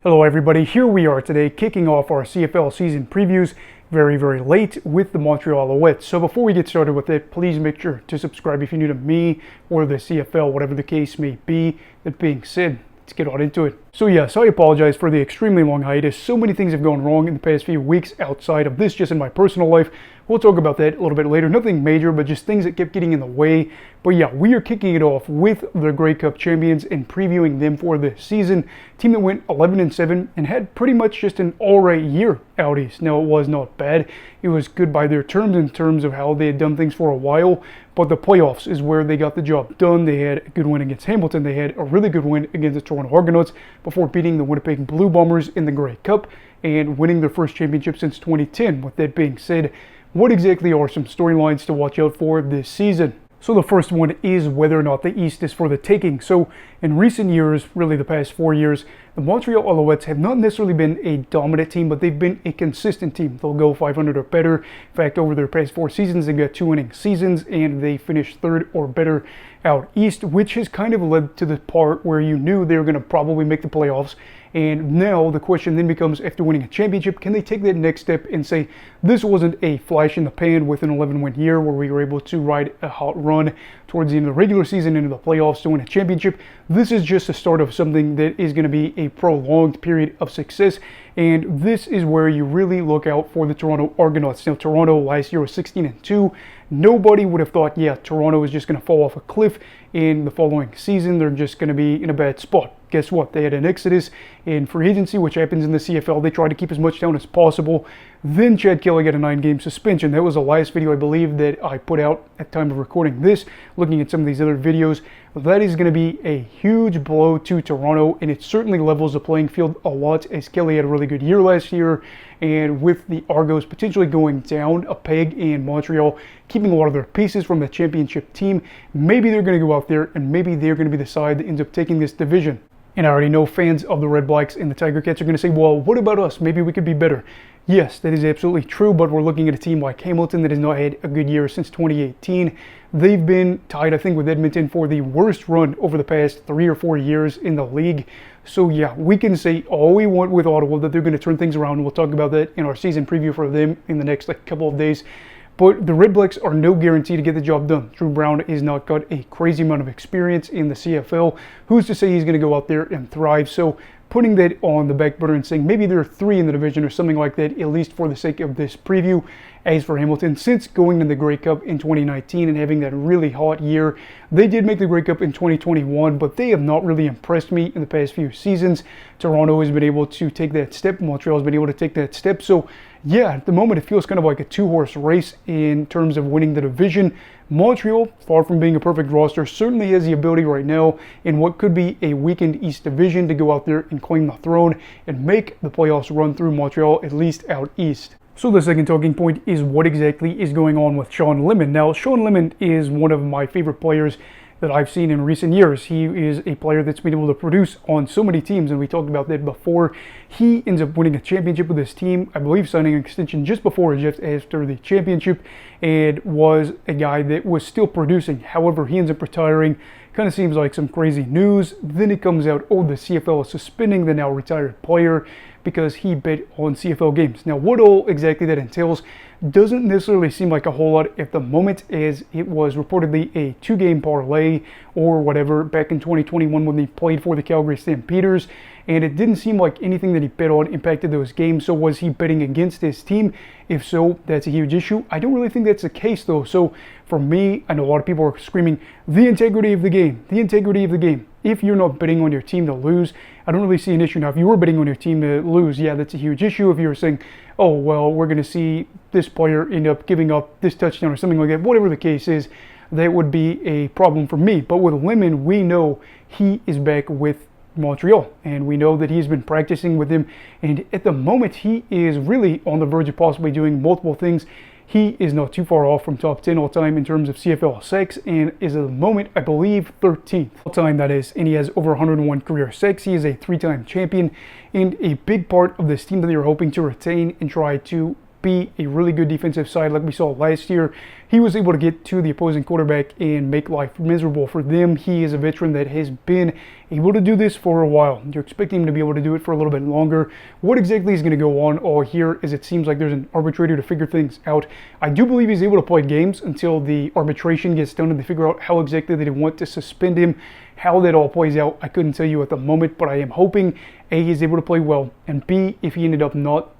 Hello everybody, here we are today kicking off our CFL season previews very late with the Montreal Alouettes. So before we get started with it, please make sure to subscribe if you're new to me or the CFL, whatever the case may be. That being said, let's get on into it. So yes, I apologize for the extremely long hiatus. So many things have gone wrong in the past few weeks outside of this, just in my personal life. We'll talk about that a little bit later. Nothing major, but just things that kept getting in the way. But yeah, we are kicking it off with the Grey Cup champions and previewing them for this season. Team that went 11-7 and had pretty much just an all-right year out east. Now, it was not bad. It was good by their terms in terms of how they had done things for a while. But the playoffs is where they got the job done. They had a good win against Hamilton. They had a really good win against the Toronto Argonauts before beating the Winnipeg Blue Bombers in the Grey Cup and winning their first championship since 2010. With that being said, what exactly are some storylines to watch out for this season? So the first one is whether or not the East is for the taking. So in recent years, really the past 4 years, the Montreal Alouettes have not necessarily been a dominant team, but they've been a consistent team. They'll go 500 or better. In fact, over their past 4 seasons, they've got 2 winning seasons, and they finished third or better out east, which has kind of led to the part where you knew they were going to probably make the playoffs. And now the question then becomes, after winning a championship, can they take that next step and say, this wasn't a flash in the pan with an 11-win year where we were able to ride a hot run towards the end of the regular season into the playoffs to win a championship. This is just the start of something that is going to be a prolonged period of success. And this is where you really look out for the Toronto Argonauts. Now, Toronto last year was 16-2. Nobody would have thought, yeah, Toronto is just going to fall off a cliff in the following season. They're just going to be in a bad spot. Guess what? They had an exodus in free agency, which happens in the CFL. They tried to keep as much down as possible. Then Chad Kelly got a 9-game suspension. That was the last video, I believe, that I put out at the time of recording this, looking at some of these other videos. That is going to be a huge blow to Toronto, and it certainly levels the playing field a lot, as Kelly had a really good year last year. And with the Argos potentially going down a peg in Montreal, keeping a lot of their pieces from the championship team, maybe they're going to go out there and maybe they're going to be the side that ends up taking this division. And I already know fans of the Red Blacks and the Tiger Cats are going to say, well, what about us? Maybe we could be better. Yes, that is absolutely true, but we're looking at a team like Hamilton that has not had a good year since 2018. They've been tied, I think, with Edmonton for the worst run over the past 3 or 4 years in the league. So yeah, we can say all we want with Ottawa, that they're going to turn things around, and we'll talk about that in our season preview for them in the next couple of days. But the Red Blacks are no guarantee to get the job done. Drew Brown has not got a crazy amount of experience in the CFL. Who's to say he's going to go out there and thrive? So putting that on the back burner and saying maybe there are 3 in the division or something like that, at least for the sake of this preview. As for Hamilton, since going to the Grey Cup in 2019 and having that really hot year, they did make the Grey Cup in 2021, but they have not really impressed me in the past few seasons. Toronto has been able to take that step. Montreal has been able to take that step. So yeah, at the moment it feels kind of like a 2-horse race in terms of winning the division. Montreal, far from being a perfect roster, certainly has the ability right now in what could be a weakened East Division to go out there and claim the throne and make the playoffs run through Montreal, at least out east. So the second talking point is what exactly is going on with Shawn Lemon. Now, Shawn Lemon is one of my favorite players that I've seen in recent years. He is a player that's been able to produce on so many teams, and we talked about that before. He ends up winning a championship with his team, I believe signing an extension just before or just after the championship, and was a guy that was still producing. However, he ends up retiring. Kind of seems like some crazy news. Then it comes out, oh, the CFL is suspending the now retired player because he bet on CFL games. Now, what all exactly that entails doesn't necessarily seem like a whole lot at the moment, as it was reportedly a 2-game parlay or whatever back in 2021 when he played for the Calgary Stampeders, and it didn't seem like anything that he bet on impacted those games. So was he betting against his team? If so, that's a huge issue. I don't really think that's the case though. So for me, I know a lot of people are screaming, the integrity of the game, the integrity of the game. If you're not betting on your team to lose, I don't really see an issue. Now, if you were betting on your team to lose, yeah, that's a huge issue. If you were saying, oh, well, we're going to see this player end up giving up this touchdown or something like that, whatever the case is, that would be a problem for me. But with Lemon, we know he is back with Montreal, and we know that he's been practicing with him, and at the moment he is really on the verge of possibly doing multiple things. He is not too far off from top 10 all time in terms of CFL sacks, and is at the moment, I believe, 13th all time, that is, and he has over 101 career sacks. He is a 3-time champion and a big part of this team that they're hoping to retain and try to be a really good defensive side like we saw last year. He was able to get to the opposing quarterback and make life miserable for them. He is a veteran that has been able to do this for a while. You're expecting him to be able to do it for a little bit longer. What exactly is going to go on all here is it seems like there's an arbitrator to figure things out. I do believe he's able to play games until the arbitration gets done and they figure out how exactly they want to suspend him. How that all plays out, I couldn't tell you at the moment, but I am hoping A, he's able to play well, and B, if he ended up not,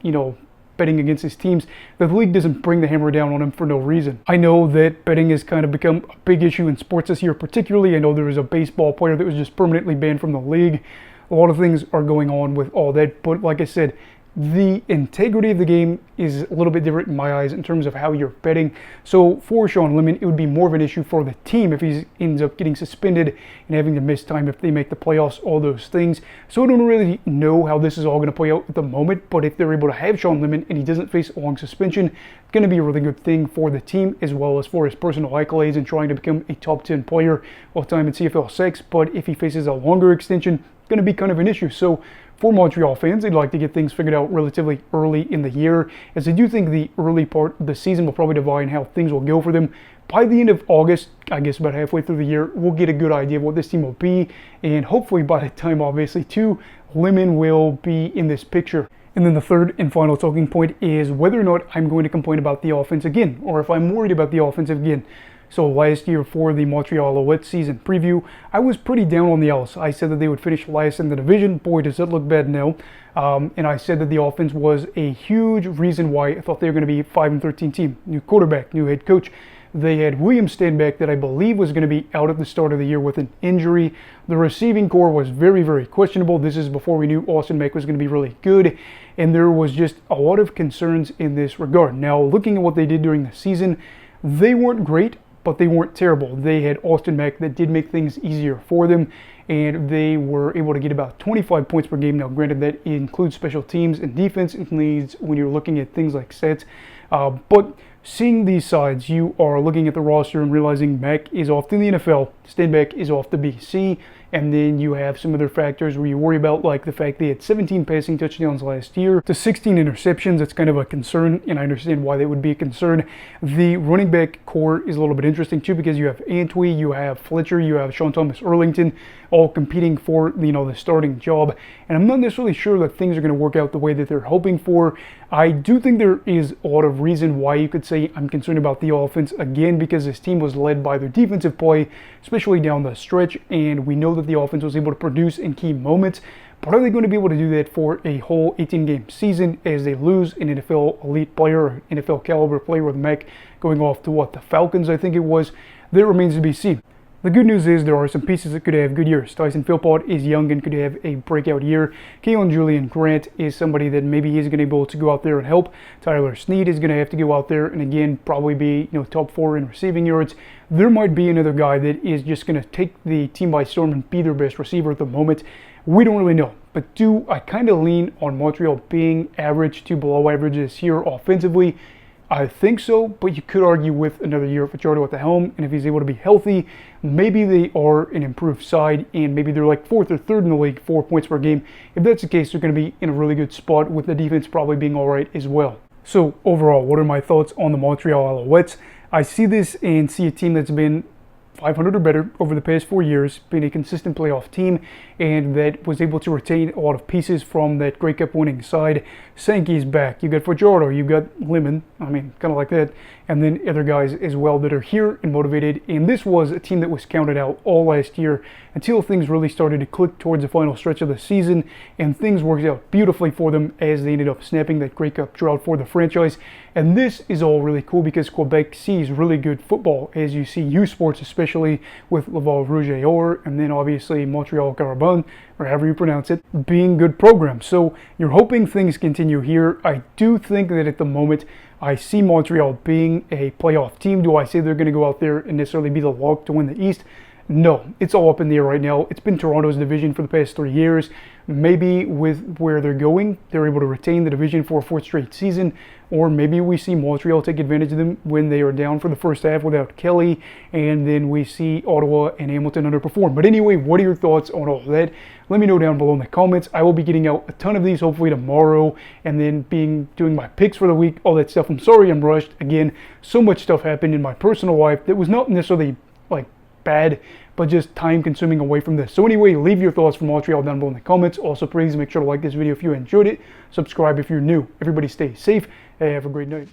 betting against his teams, that the league doesn't bring the hammer down on him for no reason. I know that betting has kind of become a big issue in sports this year particularly. I know there was a baseball player that was just permanently banned from the league. A lot of things are going on with all that, but like I said, the integrity of the game is a little bit different in my eyes in terms of how you're betting. So for Shawn Lemon, it would be more of an issue for the team if he ends up getting suspended and having to miss time if they make the playoffs, all those things. So I don't really know how this is all going to play out at the moment, but if they're able to have Shawn Lemon and he doesn't face a long suspension, it's going to be a really good thing for the team as well as for his personal accolades and trying to become a top 10 player all time in CFL 6. But if he faces a longer extension, it's going to be kind of an issue. So for Montreal fans, they'd like to get things figured out relatively early in the year, as I do think the early part of the season will probably define how things will go for them. By the end of August, I guess about halfway through the year, we'll get a good idea of what this team will be, and hopefully by that time, obviously, too, Lemon will be in this picture. And then the third and final talking point is whether or not I'm going to complain about the offense again, or if I'm worried about the offense again. So last year for the Montreal Alouettes season preview, I was pretty down on the Owls. I said that they would finish last in the division. Boy, does that look bad now. And I said that the offense was a huge reason why I thought they were going to be a 5-13 team. New quarterback, new head coach. They had William Stanback that I believe was going to be out at the start of the year with an injury. The receiving core was very, very questionable. This is before we knew Austin Mack was going to be really good. And there was just a lot of concerns in this regard. Now, looking at what they did during the season, they weren't great, but they weren't terrible. They had Austin Mack that did make things easier for them, and they were able to get about 25 points per game. Now, granted, that includes special teams and defense. It needs when you're looking at things like sets. But seeing these sides, you are looking at the roster and realizing Mack is off to the NFL, Stanback is off to BC, and then you have some other factors where you worry about, like the fact they had 17 passing touchdowns last year to 16 interceptions. That's kind of a concern, and I understand why that would be a concern. The running back core is a little bit interesting too, because you have Antwi, you have Fletcher, you have Sean Thomas Erlington, all competing for the starting job. And I'm not necessarily sure that things are going to work out the way that they're hoping for. I do think there is a lot of reason why you could say I'm concerned about the offense again, because this team was led by their defensive play, especially down the stretch, and we know that the offense was able to produce in key moments. But are they going to be able to do that for a whole 18-game season as they lose an NFL elite player, or NFL caliber player with Mack going off to the Falcons, I think it was? That remains to be seen. The good news is there are some pieces that could have good years. Tyson Philpott is young and could have a breakout year. Keon Julian Grant is somebody that maybe he's going to be able to go out there and help. Tyler Snead is going to have to go out there and again probably be top 4 in receiving yards. There might be another guy that is just going to take the team by storm and be their best receiver at the moment. We don't really know. But do I kind of lean on Montreal being average to below average this year offensively? I think so, but you could argue with another year of Fajardo at the helm, and if he's able to be healthy, maybe they are an improved side, and maybe they're like 4th or 3rd in the league, 4 points per game. If that's the case, they're going to be in a really good spot, with the defense probably being all right as well. So overall, what are my thoughts on the Montreal Alouettes? I see this and see a team that's been 500 or better over the past 4 years, been a consistent playoff team, and that was able to retain a lot of pieces from that Grey Cup winning side. Sankey's back. You got Fajardo, you got Lemon, kind of like that, and then other guys as well that are here and motivated. And this was a team that was counted out all last year until things really started to click towards the final stretch of the season, and things worked out beautifully for them as they ended up snapping that Grey Cup drought for the franchise. And this is all really cool because Quebec sees really good football, as you see U Sports, especially with Laval Rouge-et-Or, and then obviously Montreal Carabin, or however you pronounce it, being good programs. So you're hoping things continue here. I do think that at the moment I see Montreal being a playoff team. Do I say they're going to go out there and necessarily be the lock to win the East? No, it's all up in the air right now. It's been Toronto's division for the past 3 years. maybe with where they're going, they're able to retain the division for a fourth straight season, or maybe we see Montreal take advantage of them when they are down for the first half without Kelly, and then we see Ottawa and Hamilton underperform. But anyway, what are your thoughts on all that? Let me know down below in the comments. I will be getting out a ton of these hopefully tomorrow, and then doing my picks for the week, all that stuff. I'm sorry I'm rushed. Again, so much stuff happened in my personal life that was not necessarily like bad, but just time consuming away from this. So anyway, leave your thoughts from Montreal down below in the comments. Also, please make sure to like this video if you enjoyed it. Subscribe if you're new. Everybody stay safe and have a great night.